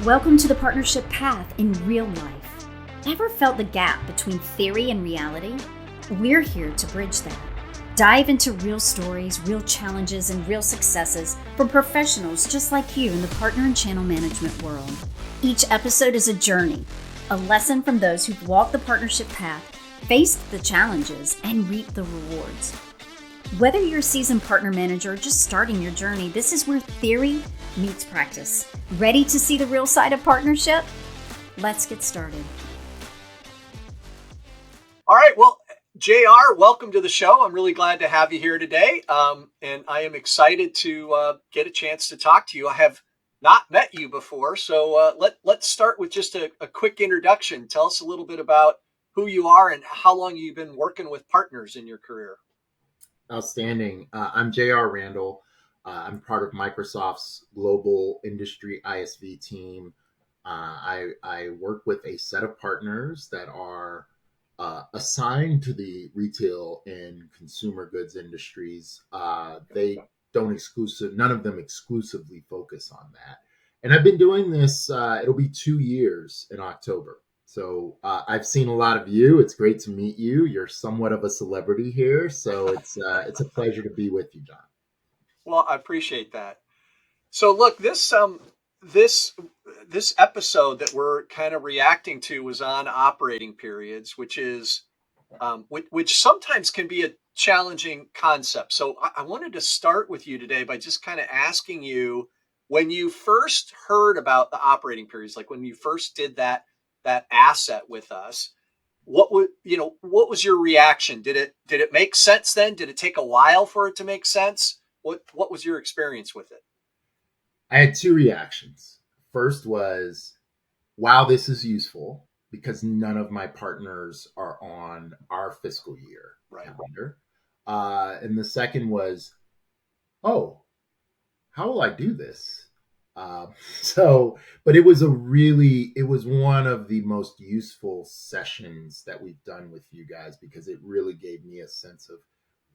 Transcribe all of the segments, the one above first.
Welcome to the partnership path in real life. Ever felt the gap between theory and reality? We're here to bridge that. Dive into real stories, real challenges, and real successes from professionals just like you in the partner and channel management world. Each episode is a journey, a lesson from those who've walked the partnership path, faced the challenges, and reaped the rewards. Whether you're a seasoned partner manager or just starting your journey, this is where theory meets practice. Ready to see the real side of partnership? Let's get started. All right. Well, JR, welcome to the show. I'm really glad to have you here today. And I am excited to get a chance to talk to you. I have not met you before. So let's start with just a quick introduction. Tell us a little bit about who you are and how long you've been working with partners in your career. Outstanding. I'm JR Randall. I'm part of Microsoft's global industry ISV team. I work with a set of partners that are assigned to the retail and consumer goods industries. They don't none of them exclusively focus on that. And I've been doing this, it'll be 2 years in October. So I've seen a lot of you. It's great to meet you. You're somewhat of a celebrity here, so it's a pleasure to be with you, John. Well, I appreciate that. So look, this episode that we're kind of reacting to was on operating periods, which sometimes can be a challenging concept. So I wanted to start with you today by just kind of asking you, when you first heard about the operating periods, like when you first did that asset with us, what was your reaction? Did it make sense then? Did it take a while for it to make sense? What was your experience with it? I had two reactions. First was, wow, this is useful because none of my partners are on our fiscal year calendar. And the second was, oh, how will I do this? But it was one of the most useful sessions that we've done with you guys because it really gave me a sense of,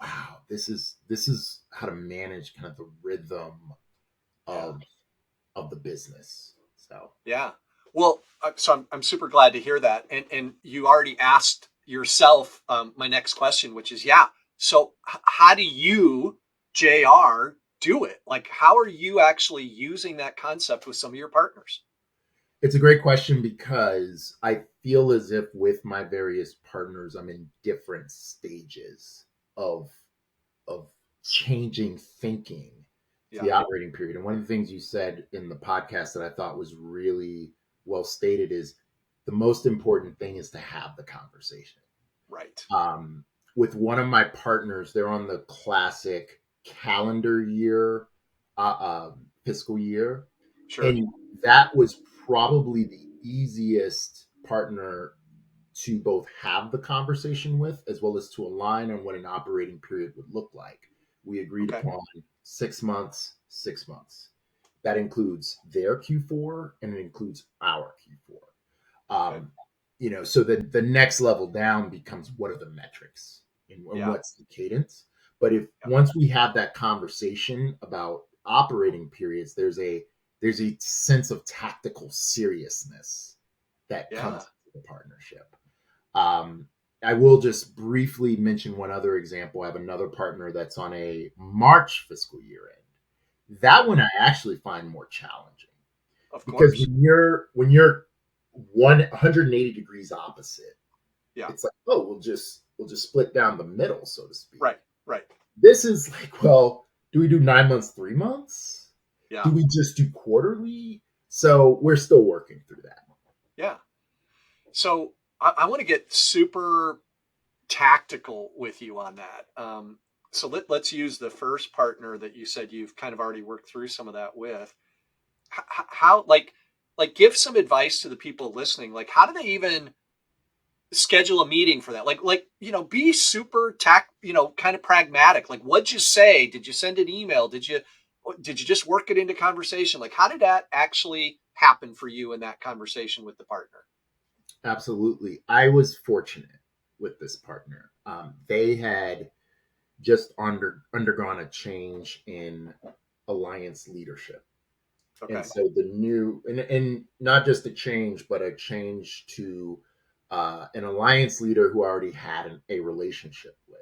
wow, this is how to manage kind of the rhythm of the business. So yeah, well, so I'm super glad to hear that, and you already asked yourself my next question, which is So how do you, JR, do it? Like, how are you actually using that concept with some of your partners? it's a great question because I feel as if with my various partners, I'm in different stages of of changing thinking to the operating period. And one of the things you said in the podcast that I thought was really well stated is the most important thing is to have the conversation. Right. With one of my partners, they're on the classic calendar year, fiscal year. Sure. And that was probably the easiest partner to both have the conversation with as well as to align on what an operating period would look like. We agreed upon 6 months, 6 months. That includes their Q4 and it includes our Q4. So the next level down becomes what are the metrics and what's the cadence. But if once we have that conversation about operating periods, there's a sense of tactical seriousness that comes with the partnership. I will just briefly mention one other example. I have another partner that's on a March fiscal year end. That one I actually find more challenging. Of because course. when you're 180 degrees opposite, it's like, oh, we'll just split down the middle, so to speak. Right. This is like, well, do we do 9 months, 3 months? Yeah. Do we just do quarterly? So we're still working through that. Yeah. So I want to get super tactical with you on that. So let's use the first partner that you said you've kind of already worked through some of that with. How like give some advice to the people listening. Like, how do they even schedule a meeting for that? Like be super kind of pragmatic. Like, what'd you say? Did you send an email? Did you just work it into conversation? Like, how did that actually happen for you in that conversation with the partner? Absolutely. I was fortunate with this partner. They had just undergone a change in alliance leadership. And Okay. so the new, and not just a change, but a change to an alliance leader who I already had a relationship with.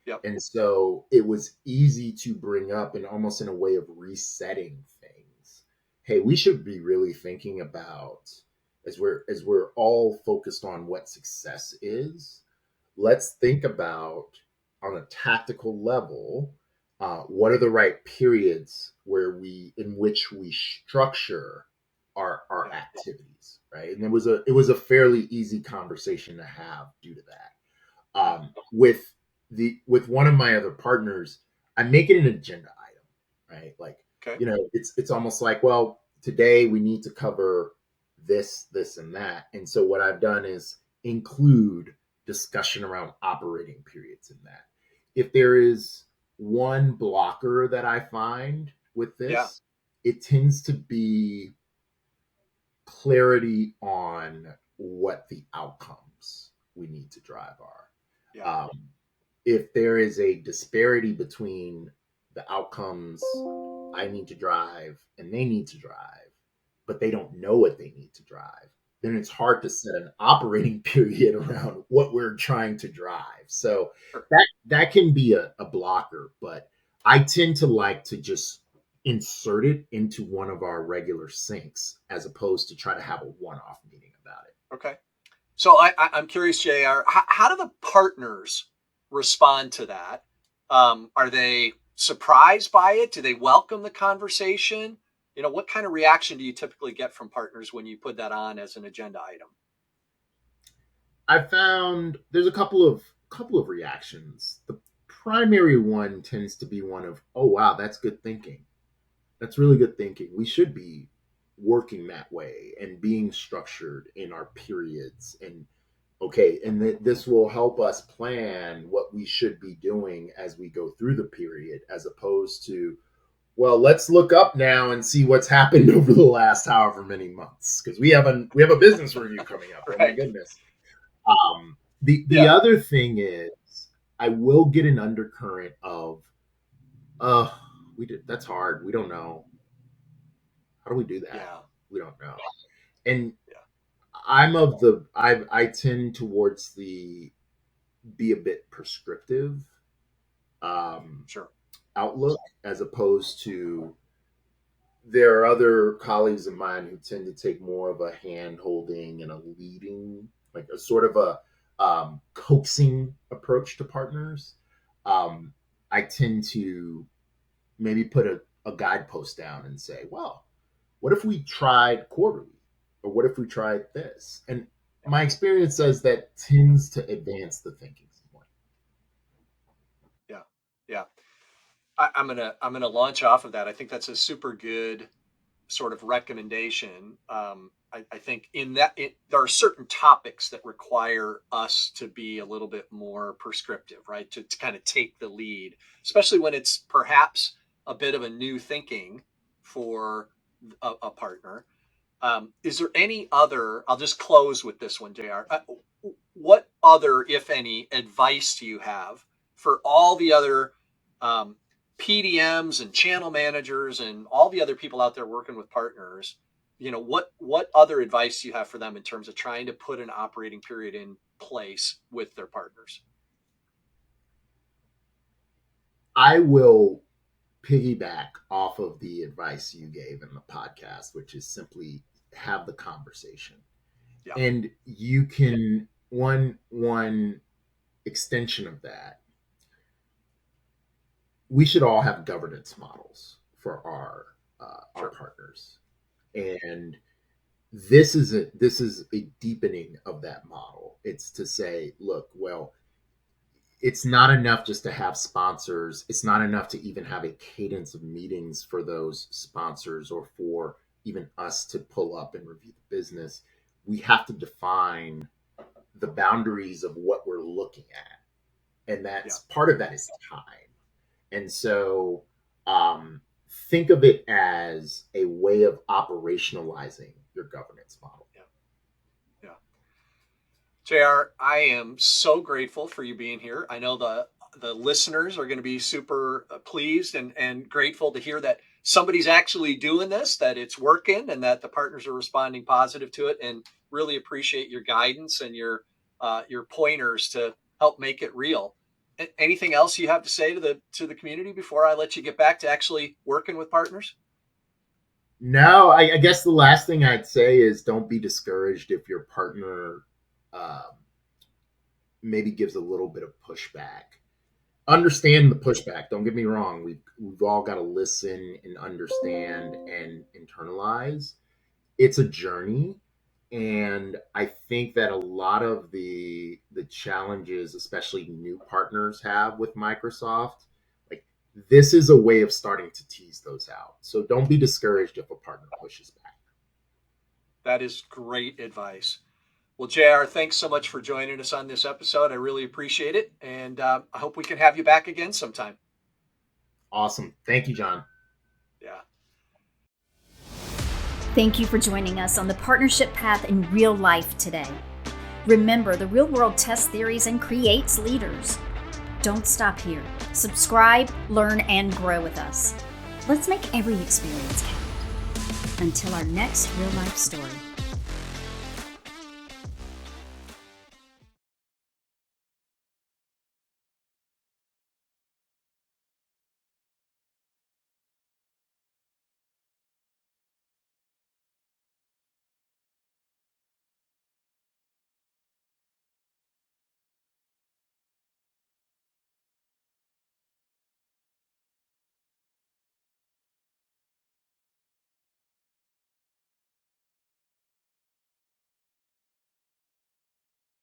Yep. And so it was easy to bring up, and almost in a way of resetting things. Hey, we should be really thinking about, as we're all focused on what success is, let's think about on a tactical level, what are the right periods in which we structure our Yeah. activities, right? And it was a fairly easy conversation to have due to that. Yeah. With one of my other partners, I make it an agenda item, right? Like, Okay. it's almost like, well, today we need to cover this, and that. And so what I've done is include discussion around operating periods in that. If there is one blocker that I find with Yeah. this, it tends to be clarity on what the outcomes we need to drive Yeah. are. If there is a disparity between the outcomes I need to drive and they need to drive, but they don't know what they need to drive, then it's hard to set an operating period around what we're trying to drive. So Sure. that can be a blocker, but I tend to like to just insert it into one of our regular syncs as opposed to try to have a one-off meeting about it. Okay. So I'm curious, JR, how do the partners respond to that? Are they surprised by it? Do they welcome the conversation? What kind of reaction do you typically get from partners when you put that on as an agenda item? I found there's a couple of reactions. The primary one tends to be one of, "Oh wow, that's good thinking. That's really good thinking. We should be working that way and being structured in our periods, and okay, and this will help us plan what we should be doing as we go through the period, as opposed to, well, let's look up now and see what's happened over the last however many months, because we have a business review coming up. Oh my Right. goodness." The Yeah. other thing is, I will get an undercurrent of, uh, we did that's hard. We don't know. How do we do that? Yeah. We don't know. And Yeah. I tend towards the be a bit prescriptive um, Sure. outlook, as opposed to, there are other colleagues of mine who tend to take more of a hand holding and a leading, like a sort of a coaxing approach to partners. Um, I tend to maybe put a guidepost down and say, well, what if we tried quarterly? Or what if we tried this? And my experience says that tends to advance the thinking somewhat. Yeah. Yeah. I'm gonna launch off of that. I think that's a super good sort of recommendation. I think there are certain topics that require us to be a little bit more prescriptive, right? To kind of take the lead, especially when it's perhaps a bit of a new thinking for a partner. Is there any other? I'll just close with this one, JR. What other, if any, advice do you have for all the other um, PDMs and channel managers and all the other people out there working with partners? What other advice do you have for them in terms of trying to put an operating period in place with their partners? I will piggyback off of the advice you gave in the podcast, which is simply have the conversation. Yeah. And you can, one extension of that, we should all have governance models for our Sure. partners, and this is a deepening of that model. It's to say, look, well, it's not enough just to have sponsors. It's not enough to even have a cadence of meetings for those sponsors, or for even us to pull up and review the business. We have to define the boundaries of what we're looking at, and Yeah. that's part of that is time. And so, think of it as a way of operationalizing your governance model. Yeah. Yeah. JR, I am so grateful for you being here. I know the listeners are going to be super pleased and grateful to hear that somebody's actually doing this, that it's working, and that the partners are responding positive to it. And really appreciate your guidance and your pointers to help make it real. Anything else you have to say to the community before I let you get back to actually working with partners? No, I guess the last thing I'd say is don't be discouraged if your partner maybe gives a little bit of pushback. Understand the pushback. Don't get me wrong. We've all got to listen and understand and internalize. It's a journey, and I think that a lot of the challenges, especially new partners have with Microsoft, like this is a way of starting to tease those out. So don't be discouraged if a partner pushes back. That is great advice. Well, JR, thanks so much for joining us on this episode. I really appreciate it. And I hope we can have you back again sometime. Awesome. Thank you, John. Yeah. Thank you for joining us on the partnership path in real life today. Remember, the real world tests theories and creates leaders. Don't stop here. Subscribe, learn, and grow with us. Let's make every experience count. Until our next real life story.